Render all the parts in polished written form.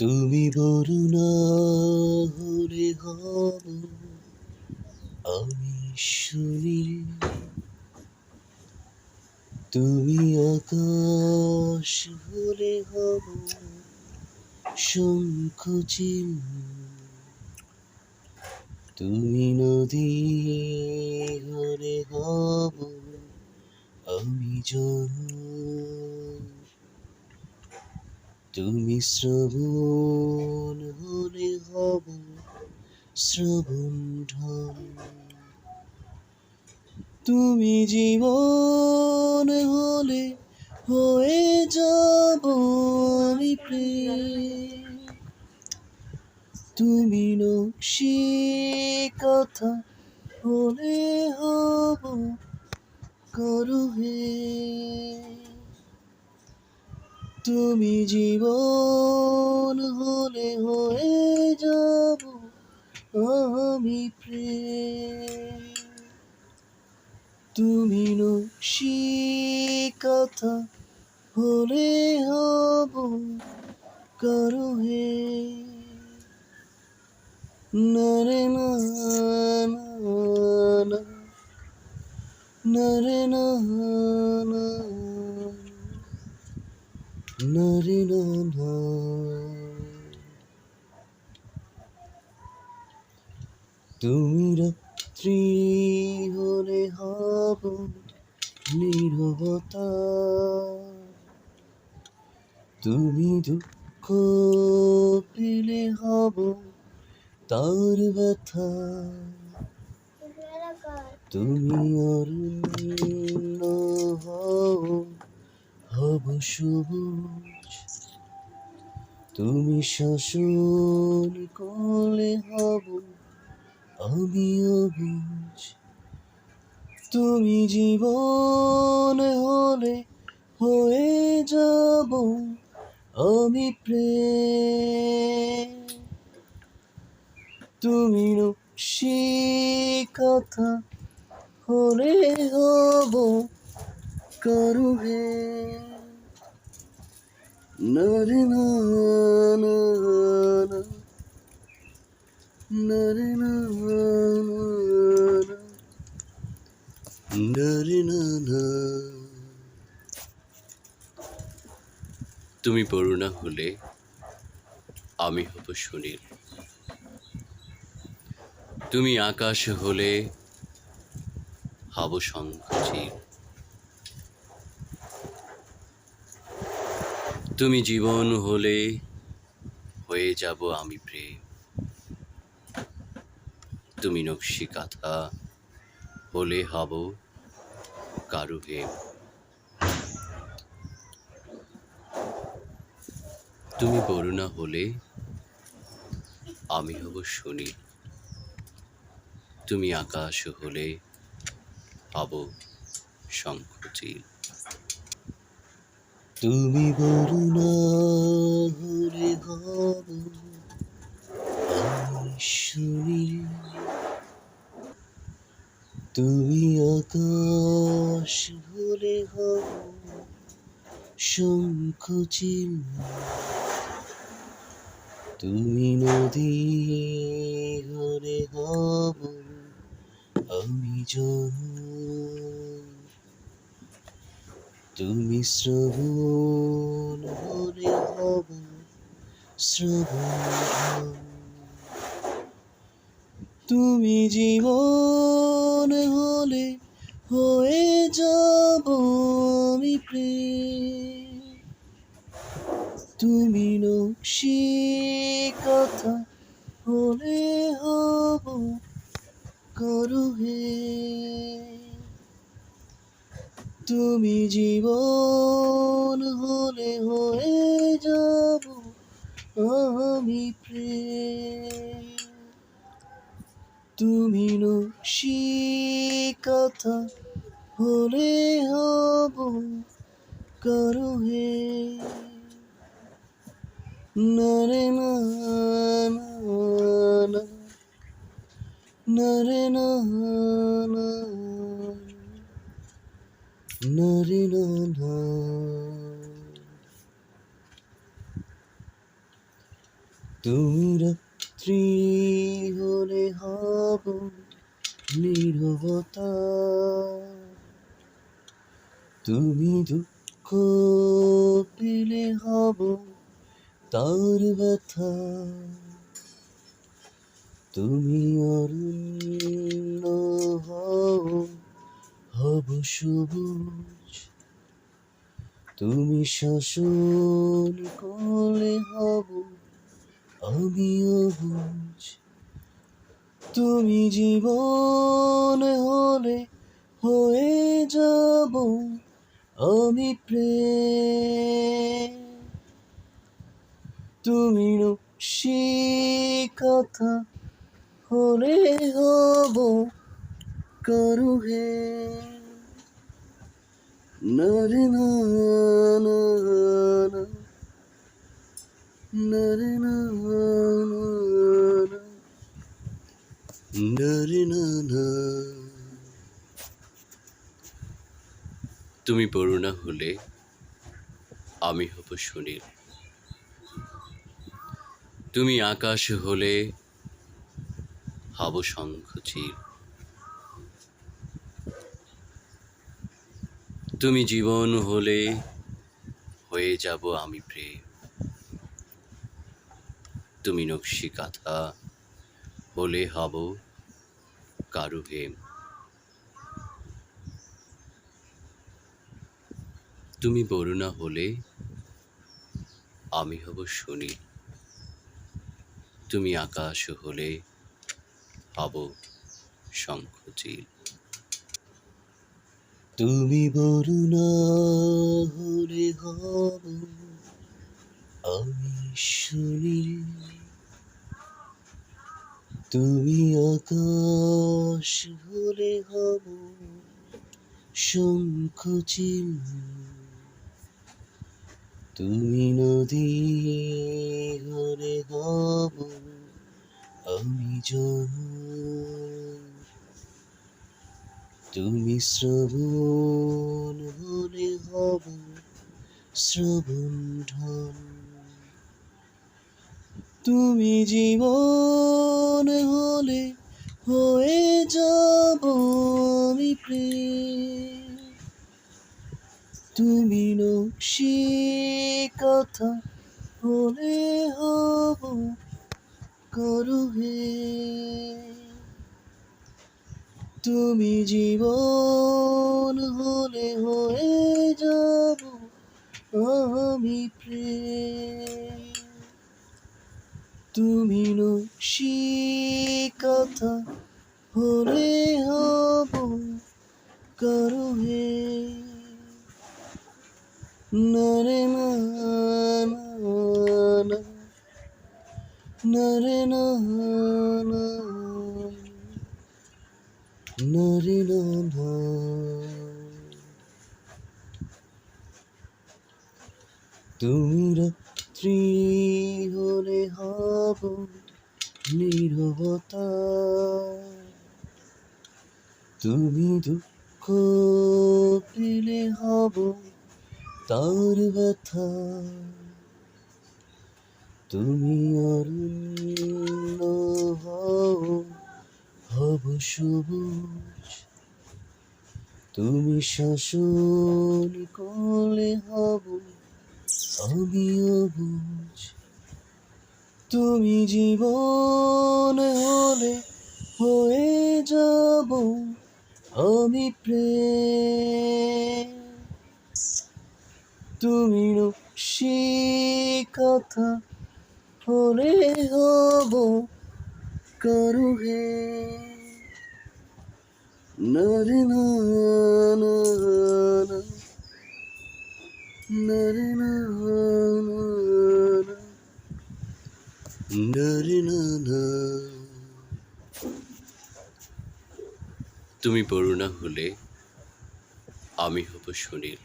তুমি বড় না হলে হব আমি সুনীল, তুমি আকাশ হলে হব শঙ্খচিল, তুমি নদী হলে হব আমি জল, তুমি শ্রবণ হলে হব শ্রবণ ঢল, তুমি জীবন হলে হয়ে যাব আমি প্রেম, তুমি নকশি কথা হলে হব করহে, তুমি জীবন হলে হয়ে যাব আমি প্রেম, তুমি নকশি কথা হলে হব করহে, নরে না না নরে না নরে না। তুমি রাত্রি হলে হব নীরবতা, তুমি দুঃখ পেলে হব তার ব্যথা, তুমি অরণ্য হও হব সবুজ, তুমি শাসন করলে হব আমি অবুঝ, তুমি জীবন হলে হয়ে যাব আমি প্রেম, তুমি নকশি কথা হলে হব করহে, নরে না নরে না নরে না। তুমি বরুণা হলে আমি হব সুনীল, তুমি আকাশ হলে হব শঙ্খচিল, তুমি জীবন হলে হয়ে যাব আমি প্রেম, তুমি নকশি কাঁথা হলে হব কারুহে, তুমি বরুণা হলে আমি হব সুনীল, তুমি আকাশ হলে হব শঙ্খচিল, তুমি বরুণা হলে হব আমি সুনীল, তুমি আকাশ হলে হব শঙ্খচিল, তুমি নদী হলে হব আমি জল, তুমি শ্রবণ হলে হব শ্রবণ, তুমি জীবন হলে হয়ে যাব আমি প্রেম, তুমি নকশি কথা হলে হব করহে, তুমি জীবন হলে হয়ে যাব আমি প্রেম, তুমি নকশি কথা হলে হব করহে, নরে না নরে না নরে না। তুমি রাত্রি হলে হব নীরবতা, তুমি দুঃখ পেলে হব তার ব্যথা, তুমি অরণ্য হও হব সবুজ, তুমি শাসন করলে হব আমি অবুঝ, তুমি জীবন হলে হয়ে যাব আমি প্রেম, তুমি নকশিকাঁথা হলে হব কারো হে, না রে না না না, না রে না না না রে না না। তুমি বরুণা হলে আমি হব সুনীল, তুমি আকাশ হলে হব শঙ্খচিল, তুমি জীবন হলে হয়ে যাব আমি প্রেম, তুমি নকশিকাঁথা হলে হব কারু হেম, তুমি বরুণা হলে আমি হব সুনীল, তুমি আকাশ হলে হব শঙ্খচিল। তুমি বরুণা হলে হব আমি সুনীল, তুমি আকাশ হলে হব শঙ্খচিল, তুমি নদী হলে হব আমি জল, তুমি শ্রবণ হলে হব শ্রবণ ঢল, তুমি জীবন হলে হয়ে যাব আমি প্রেম, তুমি নকশিকাঁথা হলে হব কারো হে, তুমি জীবন হলে হয়ে যাব আমি প্রেম, তুমি নকশিকাঁথা হলে হব কারো হে, না রে না না, না রে না না, না রে না না। তুমি রাত্রি হলে হব নীরবতা, তুমি দুঃখ পেলে হব তার ব্যথা, তুমি অরণ্য হও হব সবুজ, তুমি শাসন করলে হব আমি অবুঝ, তুমি জীবন হলে হয়ে যাব আমি প্রেম, তুমি নকশিকাঁথা হলে হব কারো হে, না রে না না না, না রে না না না রে না না। তুমি বরুণা হলে আমি হব সুনীল,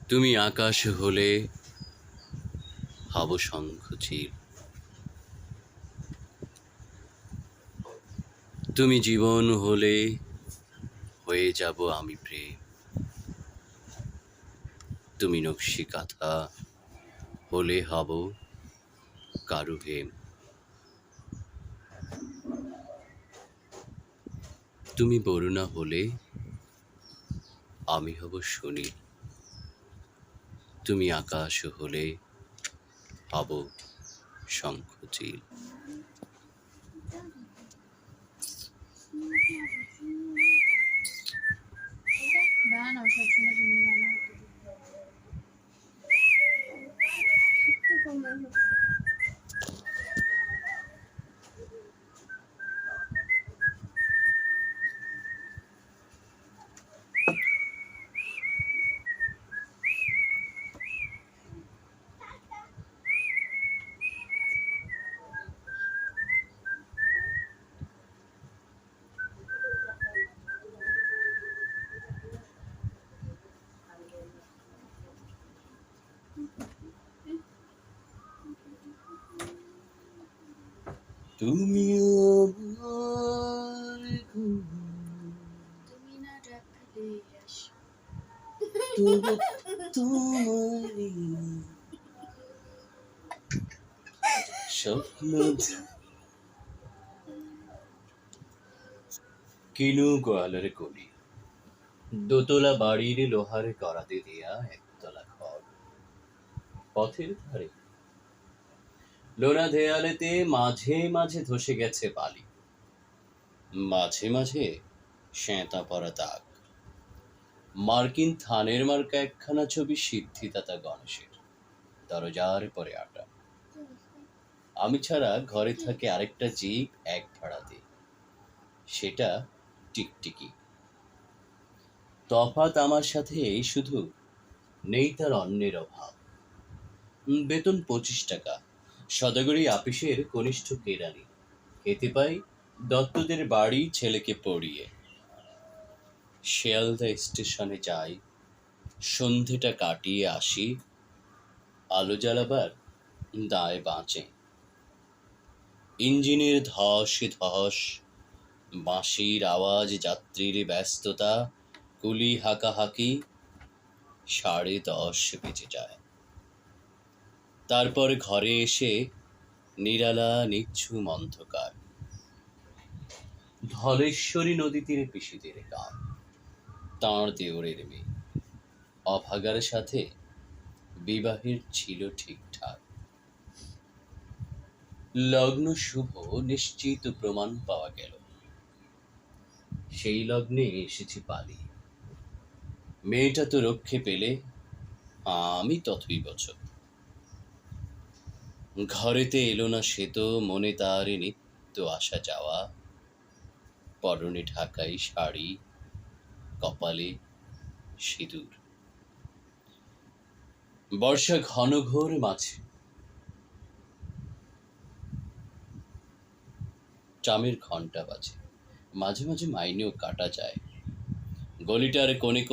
তুমি আকাশ হলে হব শঙ্খচিল, তুমি জীবন হলে হয়ে যাব আমি প্রেম, তুমি নকশিকাঁথা হলে হব কারু হেম। তুমি বরুণা হলে আমি হব শনি, তুমি আকাশ হলে হব শঙ্খচিল। না সবসময় গুনগুনানো হতো। তুমি আমার ঘুম, তুমি না ডাকলে আসি। তবু তোমারই স্বপ্ন। কিনু গোয়ালের কলি, দোতলা বাড়ির লোহার করাতে দেয়া একতলা ঘর, পথের ধারে লোনা দেয়ালেতে মাঝে মাঝে ধসে গেছে বালি, মাঝে মাঝে শ্যাঁতা পড়া দাগ। মার্কিন থানের মার্কা একখানা ছবি সিদ্ধিদাতা গণেশের, দরজার পরে আটা। আমি ছাড়া ঘরে থাকে আরেকটা জিপ এক ভাড়াতে, সেটা টিকটিকি। তফাৎ আমার সাথে এই শুধু, নেই তার অন্যের অভাব। বেতন 25 টাকা, সদাগরি আপিসের কনিষ্ঠ কেরানি। খেতে পাই দত্তদের বাড়ি ছেলেকে পড়িয়ে। শিয়ালদা স্টেশনে যাই, সন্ধেটা কাটিয়ে আসি, আলো জ্বালাবার দায় বাঁচে। ইঞ্জিনের ধস ধস, বাঁশির আওয়াজ, যাত্রীর ব্যস্ততা, কুলি হাঁকাহাঁকি, 10:30 বেজে যায়। তারপর ঘরে এসে নিরালা নিঝুম অন্ধকার, ধলেশ্বরী নদী তীরে পিসিদের গান, তাঁর দেওরের মেয়ে। অভাগার সাথে বিবাহের ছিল ঠিকঠাক, লগ্ন শুভ নিশ্চিত প্রমাণ পাওয়া গেল। সেই লগ্নে এসেছি পালিয়ে। মেয়েটা তো রক্ষে পেলে, আমি ততই বছর। ঘরেতে এলো না সে তো, মনে তার নিত্য আসা যাওয়া, পরনে ঢাকাই শাড়ি, কপালে সিঁদুর। বর্ষা ঘন ঘোর মাঝে ট্রামের ঘন্টা বাজে, মাঝে মাঝে মাইনেও কাটা যায়। গলিটার কোণে কোণে